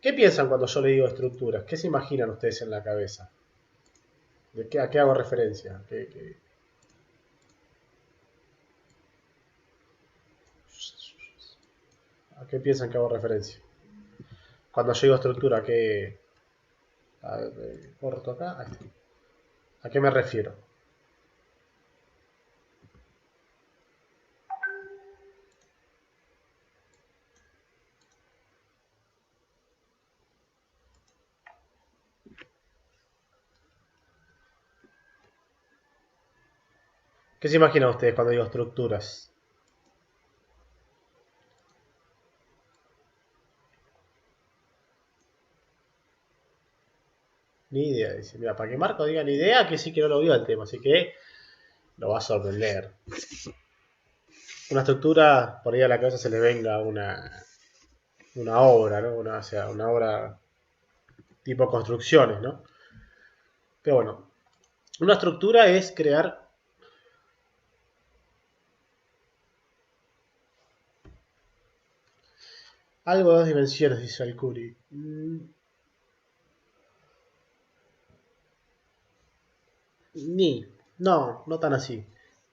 ¿Qué piensan cuando yo le digo estructuras? ¿Qué se imaginan ustedes en la cabeza? ¿A qué hago referencia? ¿A qué piensan que hago referencia? Cuando yo digo estructura, ¿qué? A ver, corto acá. Ahí está. ¿A qué me refiero? ¿Qué se imaginan ustedes cuando digo estructuras? Ni idea, dice. Mira, para que Marco diga ni idea, que sí que no lo vio el tema, así que lo va a sorprender. Una estructura, por ahí a la cabeza se le venga una obra, ¿no? O sea, una obra tipo construcciones, ¿no? Pero bueno, una estructura es crear algo de dos dimensiones, dice Alcuri. No tan así.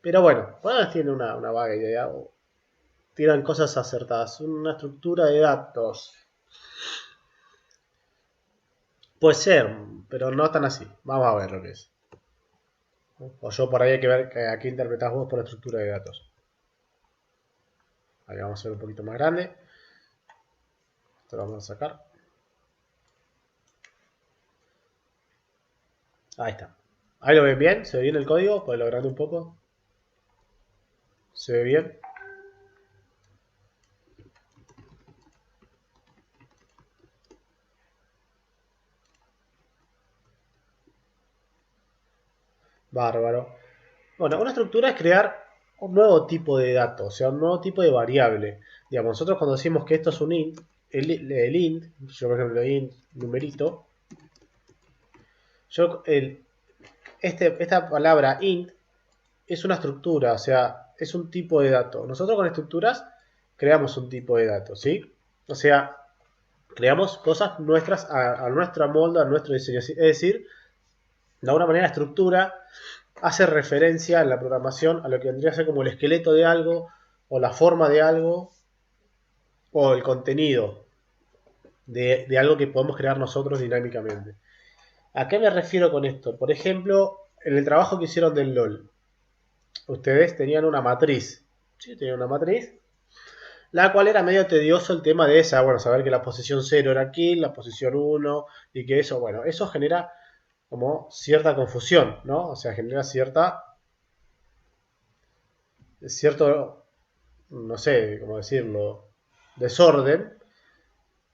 Pero bueno, bueno, tiene una vaga idea. Tiran cosas acertadas. Una estructura de datos. Puede ser, pero no tan así. Vamos a ver lo que es. O yo por ahí hay que ver a qué interpretás vos por estructura de datos. Ahí vamos a hacer un poquito más grande. Esto lo vamos a sacar. Ahí está. Ahí lo ven bien. ¿Se ve bien el código? Pues lo agrando un poco. ¿Se ve bien? Bárbaro. Bueno, una estructura es crear un nuevo tipo de dato, o sea, un nuevo tipo de variable. Digamos, nosotros cuando decimos que esto es un int, el int, yo por ejemplo int numerito, esta palabra int es una estructura, o sea, es un tipo de dato. Nosotros con estructuras creamos un tipo de dato, ¿sí? O sea, creamos cosas nuestras a nuestra molde, a nuestro diseño. Es decir, de alguna manera la estructura hace referencia en la programación a lo que vendría a ser como el esqueleto de algo, o la forma de algo, o el contenido de algo que podemos crear nosotros dinámicamente. ¿A qué me refiero con esto? Por ejemplo, en el trabajo que hicieron del LOL, ustedes tenían una matriz. Sí, tenían una matriz, la cual era medio tedioso el tema de esa, bueno, saber que la posición 0 era kill, la posición 1, y que eso, bueno, eso genera como cierta confusión, ¿no? O sea, genera cierto, no sé cómo decirlo, desorden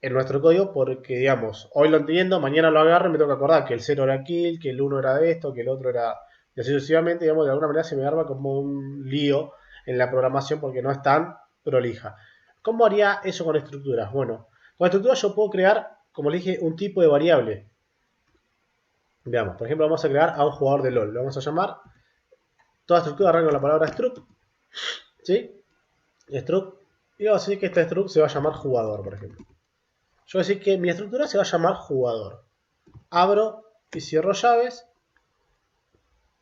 en nuestro código porque, digamos, hoy lo entiendo, mañana lo agarro y me tengo que acordar que el 0 era kill, que el 1 era esto, que el otro era... Y así sucesivamente, digamos, de alguna manera se me arma como un lío en la programación porque no es tan prolija. ¿Cómo haría eso con estructuras? Bueno, con estructuras yo puedo crear, como le dije, un tipo de variable. Veamos, por ejemplo, vamos a crear a un jugador de LOL. Lo vamos a llamar, toda estructura arranca con la palabra struct, ¿sí? Struct, y vamos a decir que este struct se va a llamar jugador, por ejemplo. Yo voy a decir que mi estructura se va a llamar jugador. Abro y cierro llaves.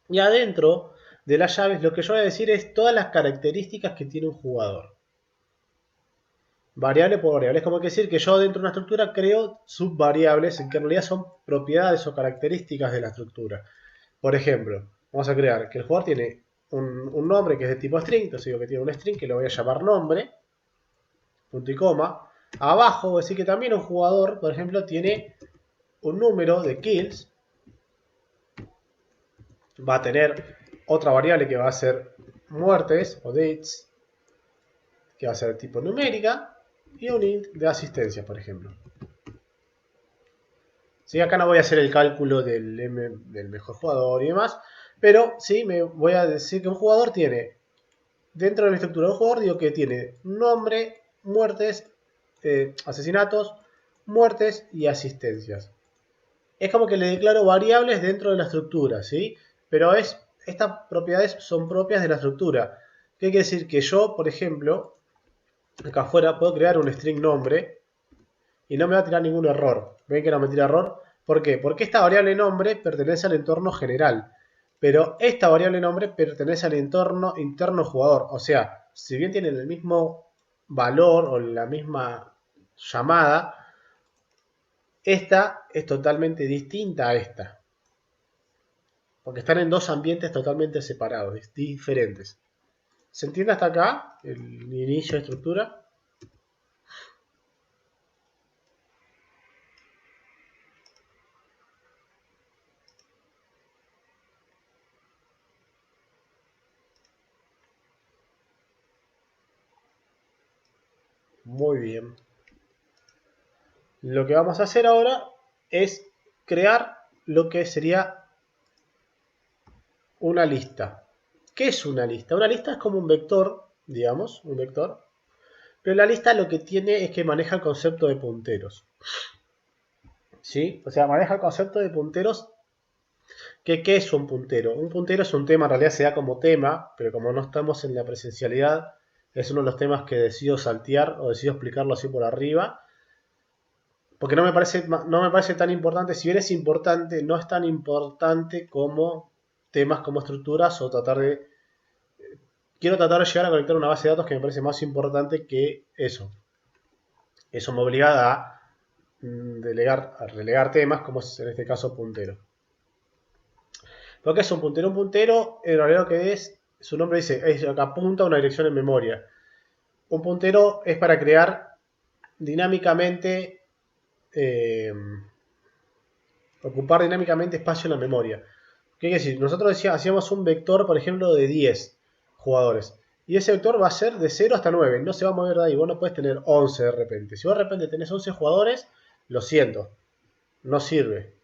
Y adentro de las llaves lo que yo voy a decir es todas las características que tiene un jugador. Variable por variable. Es como que decir que yo dentro de una estructura creo subvariables que en realidad son propiedades o características de la estructura. Por ejemplo, vamos a crear que el jugador tiene un nombre que es de tipo string. Entonces digo que tiene un string que lo voy a llamar nombre. Punto y coma. Abajo voy a decir que también un jugador, por ejemplo, tiene un número de kills. Va a tener otra variable que va a ser muertes o dates, que va a ser tipo numérica, y un int de asistencia, por ejemplo. ¿Sí? Acá no voy a hacer el cálculo del mejor jugador y demás, pero sí me voy a decir que un jugador tiene, dentro de la estructura de un jugador, digo que tiene nombre, muertes, asesinatos, muertes y asistencias. Es como que le declaro variables dentro de la estructura, ¿sí? Pero estas propiedades son propias de la estructura. ¿Qué quiere decir? Que yo, por ejemplo, acá afuera puedo crear un string nombre y no me va a tirar ningún error. ¿Ven que no me tira error? ¿Por qué? Porque esta variable nombre pertenece al entorno general, pero esta variable nombre pertenece al entorno interno jugador. O sea, si bien tienen el mismo valor o la misma llamada, esta es totalmente distinta a esta. Porque están en dos ambientes totalmente separados, diferentes. ¿Se entiende hasta acá el inicio de estructura? Muy bien. Lo que vamos a hacer ahora es crear lo que sería una lista. ¿Qué es una lista? Una lista es como un vector, digamos, un vector. Pero la lista lo que tiene es que maneja el concepto de punteros. ¿Sí? O sea, maneja el concepto de punteros. ¿Qué es un puntero? Un puntero es un tema, en realidad se da como tema, pero como no estamos en la presencialidad, es uno de los temas que decido saltear o decido explicarlo así por arriba. Porque no me parece tan importante, si bien es importante, no es tan importante como temas como estructuras o quiero tratar de llegar a conectar una base de datos que me parece más importante que eso. Eso me obliga a relegar temas, como es en este caso puntero. ¿Lo que es un puntero? Un puntero, en realidad lo que es, su nombre dice, que apunta a una dirección en memoria. Un puntero es para crear dinámicamente, ocupar dinámicamente espacio en la memoria. ¿Qué quiere decir? Nosotros hacíamos un vector, por ejemplo, de 10 jugadores. Y ese vector va a ser de 0 hasta 9. No se va a mover de ahí. Vos no puedes tener 11 de repente. Si vos de repente tenés 11 jugadores, lo siento. No sirve.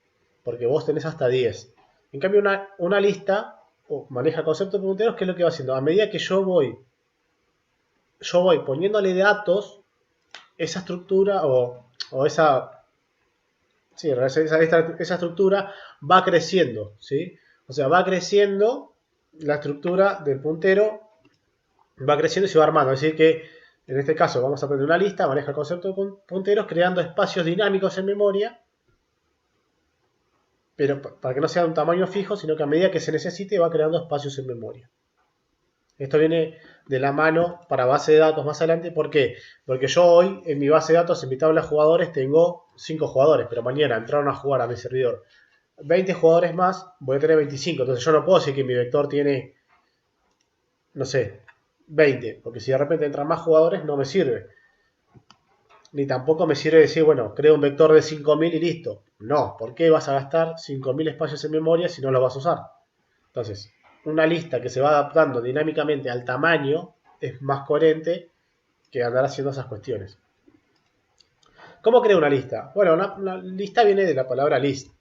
Porque vos tenés hasta 10. En cambio, una lista maneja conceptos de punteros, que es lo que va haciendo. A medida que yo voy poniéndole datos, esa estructura o esa... Sí, esa estructura va creciendo, ¿sí? O sea, va creciendo la estructura del puntero, va creciendo y se va armando. Es decir que, en este caso, vamos a aprender una lista, maneja el concepto de punteros, creando espacios dinámicos en memoria, pero para que no sea de un tamaño fijo, sino que a medida que se necesite va creando espacios en memoria. Esto viene de la mano para base de datos más adelante. ¿Por qué? Porque yo hoy en mi base de datos, en mi tabla de jugadores, tengo 5 jugadores, pero mañana entraron a jugar a mi servidor 20 jugadores más, voy a tener 25. Entonces yo no puedo decir que mi vector tiene, no sé, 20, porque si de repente entran más jugadores no me sirve. Ni tampoco me sirve decir, bueno, creo un vector de 5000 y listo. No, ¿por qué vas a gastar 5000 espacios en memoria si no los vas a usar? Entonces, una lista que se va adaptando dinámicamente al tamaño es más coherente que andar haciendo esas cuestiones. ¿Cómo creo una lista? Bueno, una lista viene de la palabra list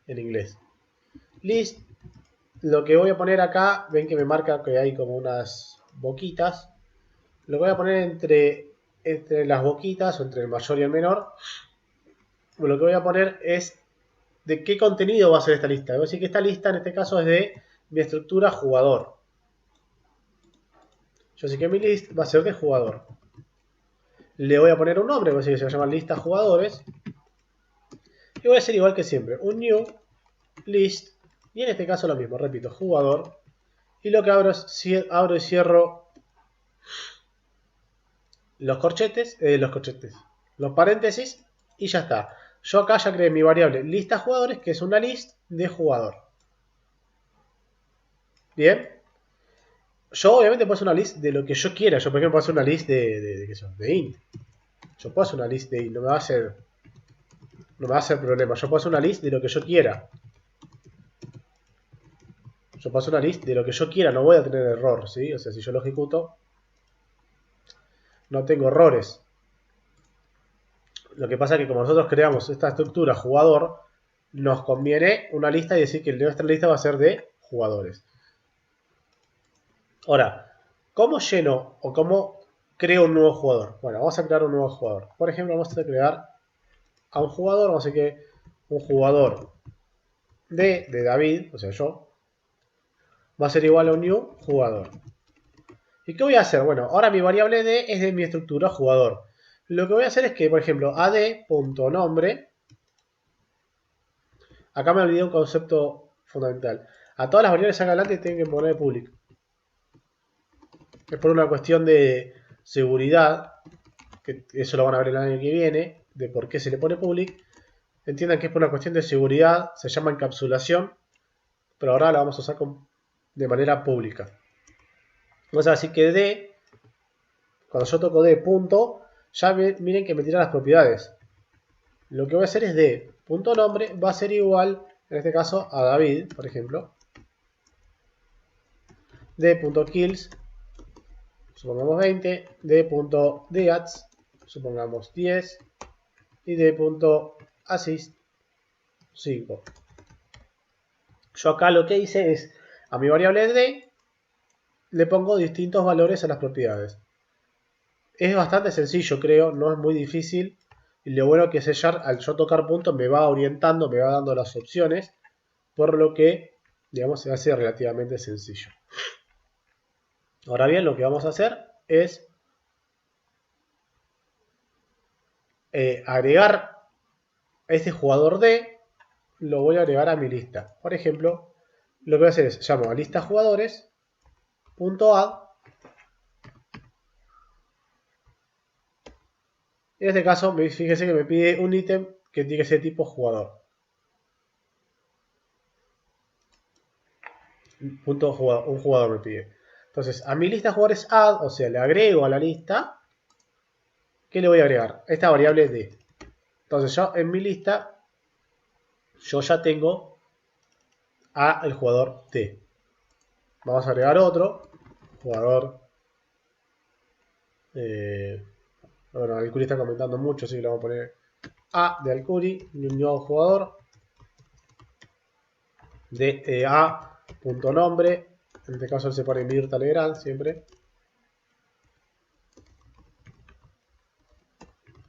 en inglés. List, lo que voy a poner acá, ven que me marca que hay como unas boquitas. Lo voy a poner entre las boquitas o entre el mayor y el menor. Lo que voy a poner es de qué contenido va a ser esta lista. Voy a decir que esta lista en este caso es de mi estructura jugador. Yo sé que mi list va a ser de jugador. Le voy a poner un nombre, voy a decir que se va a llamar lista jugadores. Y voy a hacer igual que siempre, un new list. Y en este caso lo mismo, repito, jugador. Y lo que abro es, abro y cierro los corchetes, los paréntesis y ya está. Yo acá ya creé mi variable lista jugadores, que es una list de jugador. Bien. Yo obviamente puedo hacer una list de lo que yo quiera. Yo por ejemplo puedo hacer una list de int. Yo puedo hacer una list de int, no me va a hacer problema. Yo puedo hacer una list de lo que yo quiera. Yo puedo hacer una list de lo que yo quiera, no voy a tener error, ¿sí? O sea, si yo lo ejecuto, no tengo errores. Lo que pasa es que como nosotros creamos esta estructura jugador, nos conviene una lista y decir que nuestra lista va a ser de jugadores. Ahora, ¿cómo lleno o cómo creo un nuevo jugador? Bueno, vamos a crear un nuevo jugador. Por ejemplo, vamos a crear a un jugador, vamos a decir que un jugador de David, o sea yo, va a ser igual a un new jugador. ¿Y qué voy a hacer? Bueno, ahora mi variable D es de mi estructura jugador. Lo que voy a hacer es que, por ejemplo, ad.nombre, acá me olvidé un concepto fundamental. A todas las variables acá adelante tienen que poner public. Es por una cuestión de seguridad, que eso lo van a ver el año que viene, de por qué se le pone public. Entiendan que es por una cuestión de seguridad, se llama encapsulación, pero ahora la vamos a usar de manera pública. Vamos a decir que d, cuando yo toco d punto, ya miren que me tira las propiedades. Lo que voy a hacer es d punto nombre va a ser igual, en este caso, a David, por ejemplo. d.kills, supongamos 20, d.deats, supongamos 10, y d.assist 5. Yo acá lo que hice es, a mi variable d, le pongo distintos valores a las propiedades. Es bastante sencillo, creo, no es muy difícil. Y lo bueno que es al yo tocar punto me va orientando, me va dando las opciones, por lo que, digamos, se hace relativamente sencillo. Ahora bien, lo que vamos a hacer es agregar este jugador D, lo voy a agregar a mi lista. Por ejemplo, lo que voy a hacer es, llamo a lista jugadores, .add, en este caso, fíjese que me pide un ítem que tiene que ser tipo jugador. Un jugador me pide. Entonces, a mi lista jugadores add, o sea, le agrego a la lista, ¿qué le voy a agregar? Esta variable D. Entonces, yo en mi lista, yo ya tengo a el jugador T. Vamos a agregar otro jugador. Bueno, Alcuri está comentando mucho, así que le vamos a poner A de Alcuri, un nuevo jugador de A.nombre. En este caso él se pone Mirta Legrand siempre.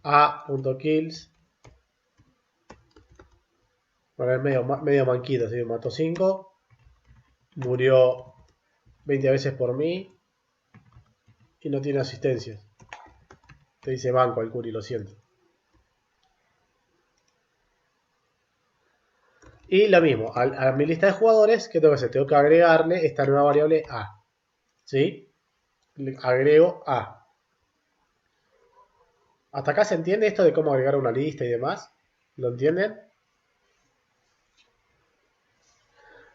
A.kills. Bueno, es medio manquito, así que mató 5. Murió 20 veces por mí. Y no tiene asistencias. Te dice banco Alcuri, lo siento. Y lo mismo, a mi lista de jugadores, ¿qué tengo que hacer? Tengo que agregarle esta nueva variable A. ¿Sí? Le agrego A. ¿Hasta acá se entiende esto de cómo agregar una lista y demás? ¿Lo entienden?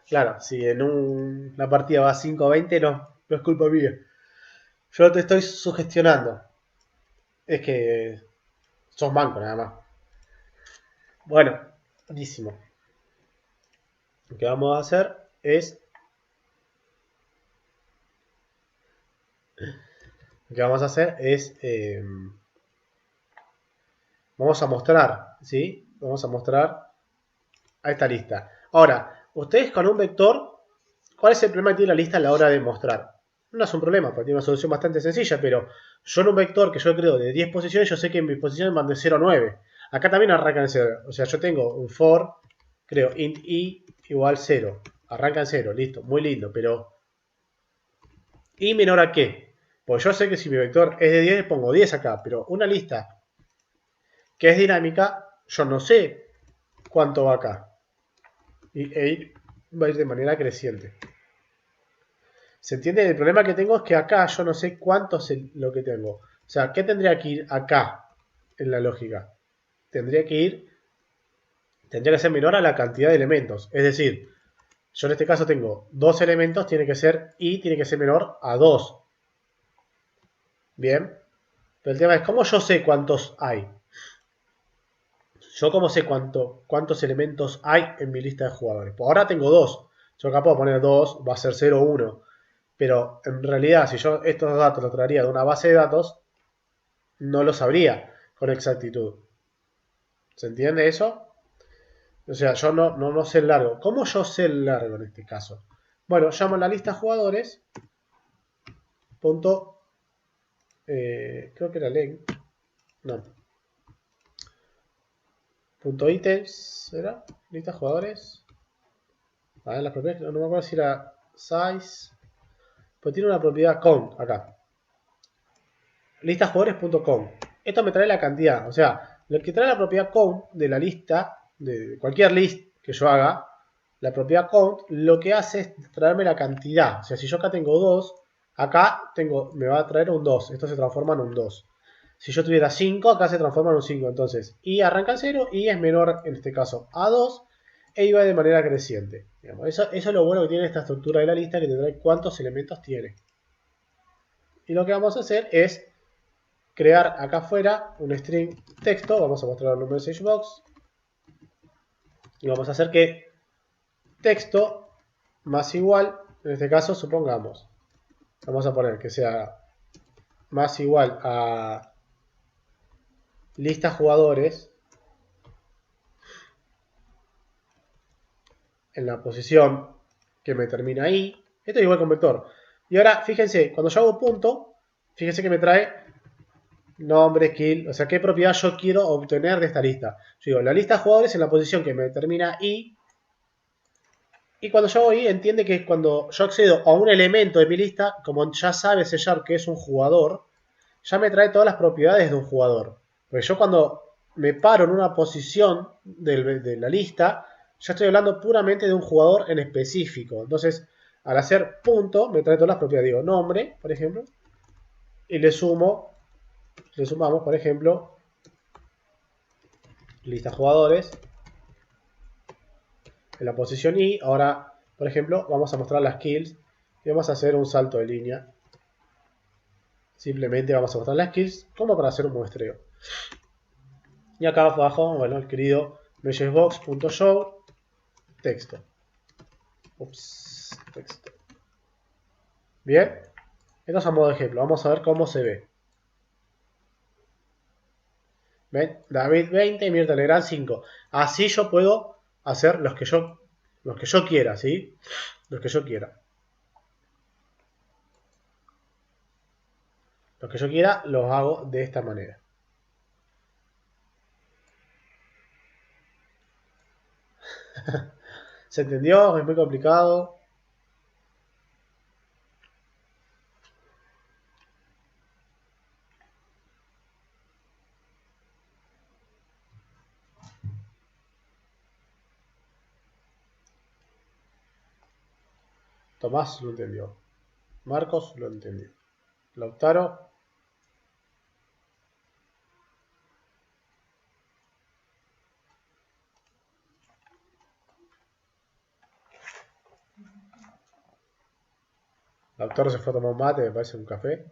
Claro, si en una partida va 5-20, no es culpa mía. Yo te estoy sugestionando. Es que sos manco nada más. Bueno, buenísimo. Lo que vamos a hacer es... vamos a mostrar, ¿sí? Vamos a mostrar a esta lista. Ahora, ustedes con un vector, ¿cuál es el problema que tiene la lista a la hora de mostrar? No es un problema, porque tiene una solución bastante sencilla, pero yo en un vector que yo creo de 10 posiciones, yo sé que en mis posiciones van de 0 a 9. Acá también arrancan en 0. O sea, yo tengo un for, creo, int i igual 0. Arranca en 0, listo, muy lindo, pero ¿i menor a qué? Pues yo sé que si mi vector es de 10, le pongo 10 acá, pero una lista que es dinámica, yo no sé cuánto va acá. Y va a ir de manera creciente. ¿Se entiende? El problema que tengo es que acá yo no sé cuánto es lo que tengo. O sea, ¿qué tendría que ir acá en la lógica? Tendría que ser menor a la cantidad de elementos. Es decir, yo en este caso tengo 2 elementos, tiene que ser menor a 2. Bien. Pero el tema es, ¿cómo yo sé cuántos hay? Yo cómo sé cuántos elementos hay en mi lista de jugadores. Pues ahora tengo 2. Yo acá puedo poner 2, va a ser 0, 1. Pero en realidad, si yo estos datos los traería de una base de datos, no lo sabría con exactitud. ¿Se entiende eso? O sea, yo no sé el largo. ¿Cómo yo sé el largo en este caso? Bueno, llamo a la lista jugadores. Punto. Creo que era len. No. Punto ítems. ¿Era? Lista jugadores. A ver, las propiedades. No me acuerdo si era size. Pues tiene una propiedad count acá. Listajugadores.com. esto me trae la cantidad. O sea, lo que trae la propiedad count de la lista, de cualquier list que yo haga, la propiedad count lo que hace es traerme la cantidad. O sea, si yo acá tengo 2, acá me va a traer un 2. Esto se transforma en un 2. Si yo tuviera 5, acá se transforma en un 5. Entonces, i arranca en 0, y es menor, en este caso, a 2, e iba de manera creciente. Digamos, eso es lo bueno que tiene esta estructura de la lista, que te trae cuántos elementos tiene. Y lo que vamos a hacer es crear acá afuera un string texto. Vamos a mostrar el message box. Y vamos a hacer que texto más igual, en este caso, supongamos, vamos a poner que sea más igual a lista jugadores en la posición que me termina ahí. Esto es igual con vector. Y ahora, fíjense, cuando yo hago punto, fíjense que me trae nombre, skill, o sea, qué propiedad yo quiero obtener de esta lista. Yo digo, la lista de jugadores en la posición que me termina i. Y cuando yo hago i, entiende que cuando yo accedo a un elemento de mi lista, como ya sabe sellar que es un jugador, ya me trae todas las propiedades de un jugador. Porque yo cuando me paro en una posición de la lista, ya estoy hablando puramente de un jugador en específico. Entonces, al hacer punto, me trae todas las propiedades. Digo, nombre, por ejemplo, y le sumamos, por ejemplo, lista jugadores en la posición i. Ahora, por ejemplo, vamos a mostrar las kills y vamos a hacer un salto de línea. Simplemente vamos a mostrar las kills como para hacer un muestreo. Y acá abajo, bueno, el querido messagebox.show texto. Texto. Bien, esto es a modo de ejemplo. Vamos a ver cómo se ve. ¿Ven? David 20 y Mirta Legrand 5. Así yo puedo hacer los que yo quiera, ¿sí? Los que yo quiera. Los que yo quiera los hago de esta manera. ¿Se entendió? Es muy complicado. Tomás lo entendió. Marcos lo entendió. Lautaro. Lautaro se fue a tomar un mate, me parece, un café.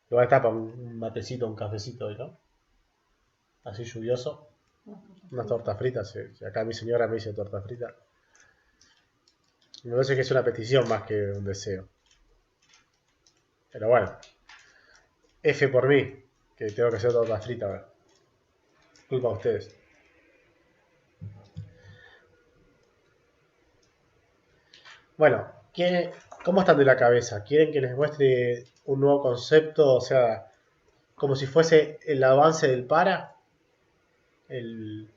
Luego está para un matecito, un cafecito, ¿no? Así lluvioso. Unas tortas fritas. Sí. Acá mi señora me dice torta frita. Me parece que es una petición más que un deseo. Pero bueno. F por mí, que tengo que hacer torta frita ahora. Culpa a ustedes. Bueno, ¿cómo están de la cabeza? ¿Quieren que les muestre un nuevo concepto? O sea, como si fuese el avance del para. El,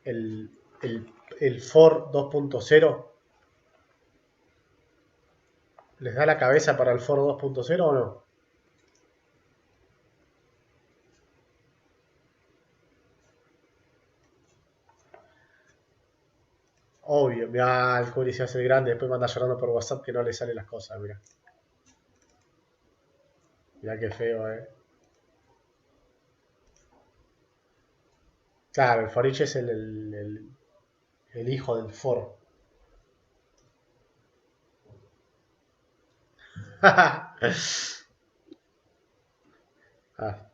el, el for 2.0. ¿Les da la cabeza para el for 2.0 o no? Obvio, mirá, el Juli se hace grande, después manda llorando por WhatsApp que no le salen las cosas, mirá. Mirá qué feo, Claro, el for each es el hijo del for.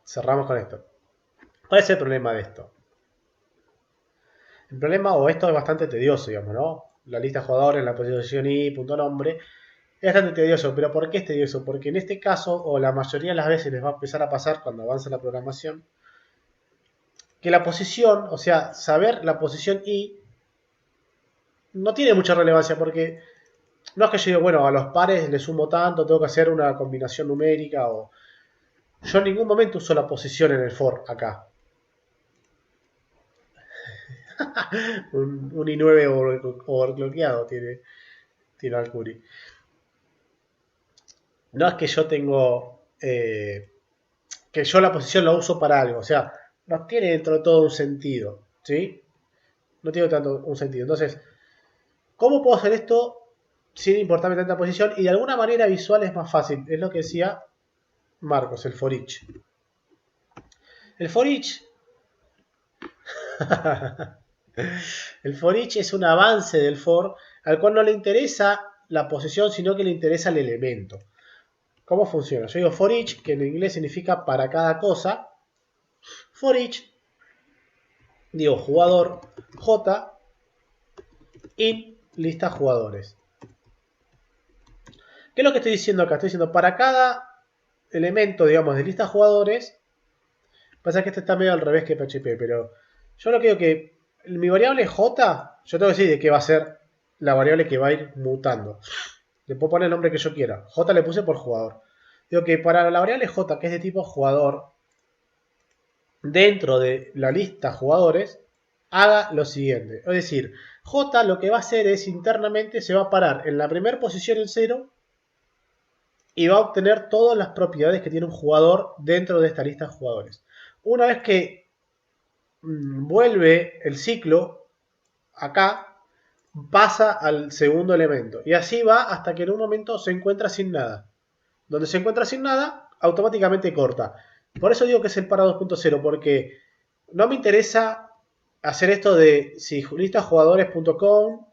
Cerramos con esto. ¿Cuál es el problema de esto? El problema, o esto es bastante tedioso, digamos, ¿no? La lista de jugadores, la posición i, punto nombre, es bastante tedioso. ¿Pero por qué es tedioso? Porque en este caso, o la mayoría de las veces les va a empezar a pasar cuando avanza la programación, que la posición, o sea, saber la posición i, no tiene mucha relevancia porque no es que yo diga, bueno, a los pares le sumo tanto, tengo que hacer una combinación numérica o... Yo en ningún momento uso la posición en el for acá. un i9 overclockeado tiene Arcuri. No es que yo tengo... que yo la posición la uso para algo. O sea, no tiene dentro de todo un sentido. ¿Sí? No tiene tanto un sentido. Entonces, ¿cómo puedo hacer esto sin importarme tanta posición? Y de alguna manera visual es más fácil. Es lo que decía Marcos, el for each. El for each. El for each es un avance del for al cual no le interesa la posición, sino que le interesa el elemento. ¿Cómo funciona? Yo digo for each, que en inglés significa para cada cosa. For each, digo jugador, J, in lista jugadores. ¿Qué es lo que estoy diciendo acá? Estoy diciendo para cada elemento, digamos, de lista jugadores. Pasa que este está medio al revés que PHP, pero yo lo que digo que mi variable J, yo tengo que decir de qué va a ser la variable que va a ir mutando. Le puedo poner el nombre que yo quiera. J le puse por jugador. Digo que para la variable J, que es de tipo jugador, dentro de la lista jugadores, haga lo siguiente. Es decir, J lo que va a hacer es internamente se va a parar en la primera posición en 0 y va a obtener todas las propiedades que tiene un jugador dentro de esta lista de jugadores. Una vez que vuelve el ciclo acá, pasa al segundo elemento. Y así va hasta que en un momento se encuentra sin nada. Donde se encuentra sin nada, automáticamente corta. Por eso digo que es el para 2.0, porque no me interesa hacer esto de si listajugadores.com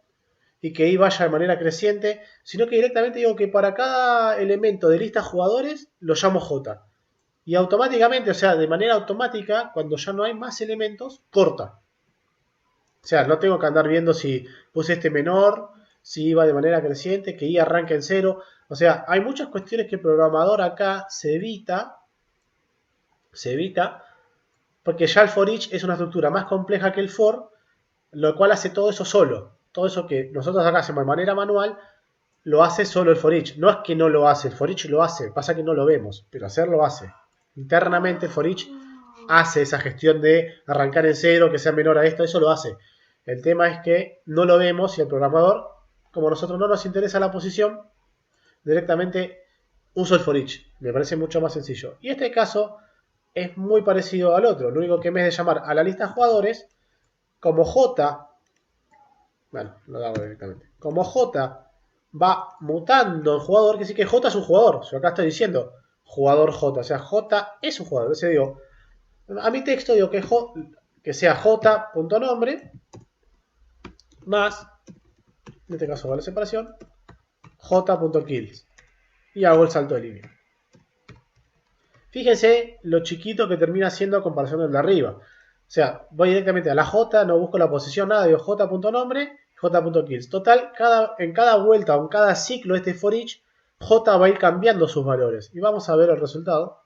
y que ahí vaya de manera creciente, sino que directamente digo que para cada elemento de lista jugadores lo llamo J. Y automáticamente, o sea, de manera automática, cuando ya no hay más elementos, corta. O sea, no tengo que andar viendo si puse este menor, si iba de manera creciente, que I arranca en 0. O sea, hay muchas cuestiones que el programador acá se evita, porque ya el for each es una estructura más compleja que el for, lo cual hace todo eso solo. Todo eso que nosotros acá hacemos de manera manual, lo hace solo el for each. No es que no lo hace, el for each lo hace, pasa que no lo vemos, pero hacerlo hace. Internamente el for each hace esa gestión de arrancar en 0, que sea menor a esto, eso lo hace. El tema es que no lo vemos y el programador, como a nosotros no nos interesa la posición, directamente uso el for each. Me parece mucho más sencillo. Y este caso es muy parecido al otro. Lo único que en vez de llamar a la lista de jugadores, como J, bueno, lo hago directamente. Como J va mutando el jugador, que sí que J es un jugador. Yo acá estoy diciendo jugador J, o sea, J es un jugador. Entonces digo, a mi texto digo que sea J.nombre más, en este caso va la separación, J.kills. Y hago el salto de línea. Fíjense lo chiquito que termina siendo a comparación del de arriba. O sea, voy directamente a la J, no busco la posición, nada, digo J.nombre, J.kills. Total, en cada vuelta o en cada ciclo de este for each, J va a ir cambiando sus valores. Y vamos a ver el resultado,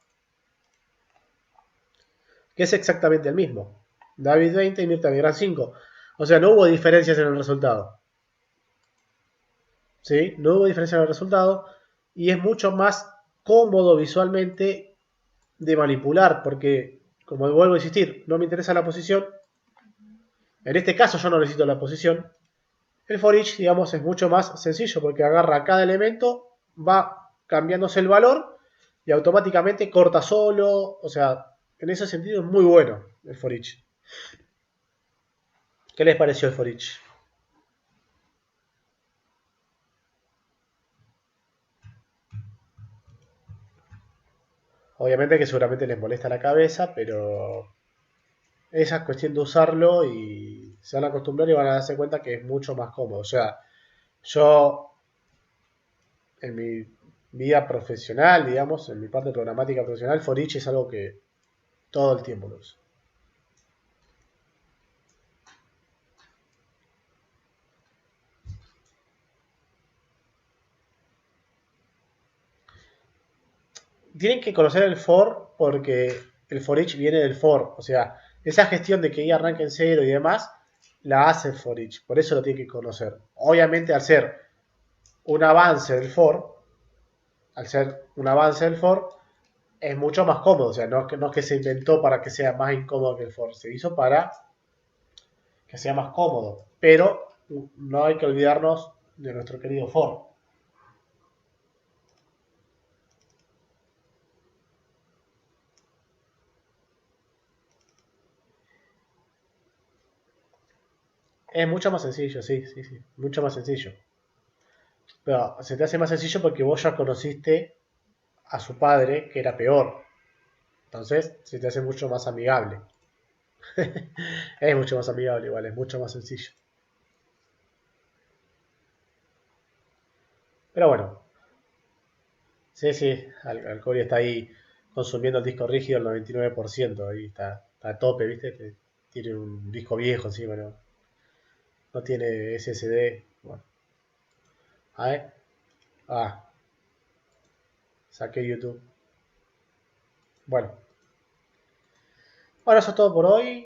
que es exactamente el mismo. David 20 y Mirta Gran 5. O sea, no hubo diferencias en el resultado. ¿Sí? No hubo diferencia en el resultado. Y es mucho más cómodo visualmente de manipular, porque, como vuelvo a insistir, no me interesa la posición. En este caso yo no necesito la posición. El for each, digamos, es mucho más sencillo, porque agarra cada elemento, va cambiándose el valor y automáticamente corta solo. O sea, en ese sentido es muy bueno el for each. ¿Qué les pareció el for each? Obviamente que seguramente les molesta la cabeza, pero esa es cuestión de usarlo y se van a acostumbrar y van a darse cuenta que es mucho más cómodo. O sea, yo en mi vida profesional, digamos, en mi parte programática profesional, for each es algo que todo el tiempo lo uso. Tienen que conocer el for porque el for each viene del for. O sea, esa gestión de que I arranque en 0 y demás, la hace el for each. Por eso lo tienen que conocer. Obviamente, al ser un avance del for, es mucho más cómodo. O sea, no es que se inventó para que sea más incómodo que el for. Se hizo para que sea más cómodo. Pero no hay que olvidarnos de nuestro querido Ford. Es mucho más sencillo, sí, sí, sí, mucho más sencillo. Pero se te hace más sencillo porque vos ya conociste a su padre, que era peor. Entonces se te hace mucho más amigable. Es mucho más amigable igual, es mucho más sencillo. Pero bueno, sí, sí, Alcori está ahí consumiendo el disco rígido el 99%, ahí está a tope, ¿viste? Tiene un disco viejo encima, no tiene SSD. Bueno, a ver, ah, saqué YouTube. Bueno, eso es todo por hoy.